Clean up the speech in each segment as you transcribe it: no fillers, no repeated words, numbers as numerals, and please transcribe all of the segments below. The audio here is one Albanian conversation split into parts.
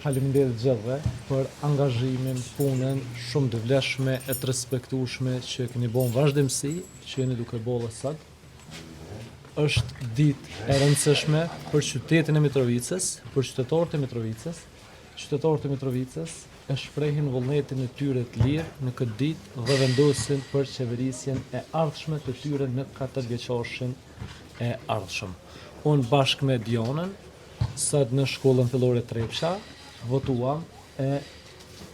faleminderit gjithëve për angazhimin, punën shumë të vlefshme e të respektueshme që keni bën vazhdimsi, që jeni duke bollë sot. Është ditë e rëndësishme për qytetin e Mitrovicës, për qytetarët e Mitrovicës. Qytetarët e Mitrovicës e shprehin vullnetin e tyre të lirë në këtë ditë dhe vendosin për qeverisjen e ardhshme të tyre në 4-vjeçarshin e ardhshëm. Unë bashkë me Dionën, sot në shkollën fillore Trepsha, votuam e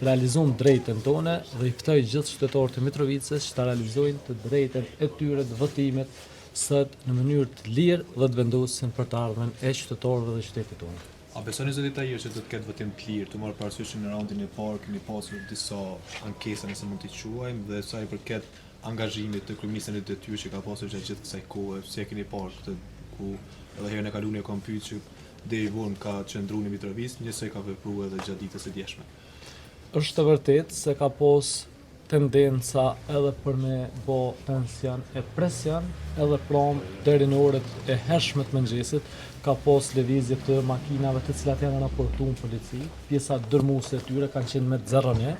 realizuam drejtën tonë dhe i ftoj gjithë qytetarët e Mitrovicës që ta realizojnë të drejtën e tyre të votimit sot në mënyrë të lirë dhe të vendosin për të ardhmen e qytetarëve dhe qytetit tonë. A besoni zoti Tahir që do të ketë votim të lirë, të marrë parasysh në raundin e parë keni pasur disa ankesa nëse mund t'i quajmë dhe sa i përket angazhimit të kryeministrit e detyrë që ka pasur gjatë gjithë kësaj kohe, si e keni parë këtë ku edhe herën e kaluar e kam pyetur që deri vonë ka qëndruar në Mitrovicë, njësoj ka vepruar edhe gjatë ditës së djeshme. Është të vërtetë se ka pas tendenca edhe për me bo tension e presion edhe prom deri në orët e hershme të mëngjesit ka pas lëvizje të makinave të cilat janë raportuar në polici. Pjesa dërmuese e tyre kanë qenë me zerrënie.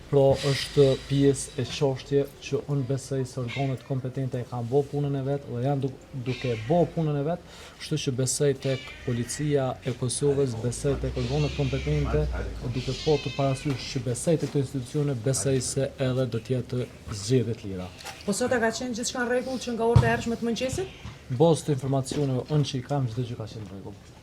Pra është pjesë e çështje që unë besoj se organet kompetente e kanë bërë punën e vet dhe janë duke bërë punën e vet, kështu që besoj tek policia e Kosovës, besoj tek organet kompetente, duke pasur parasysh që besoj tek këto institucione, besoj se edhe do të jetë zgjedhje të lira. Po sot ka qenë gjithçka në rregull që nga orët e hershme të mëngjesit? Bazë të informacioneve unë që i kam çdo gjë ka qenë në rregull.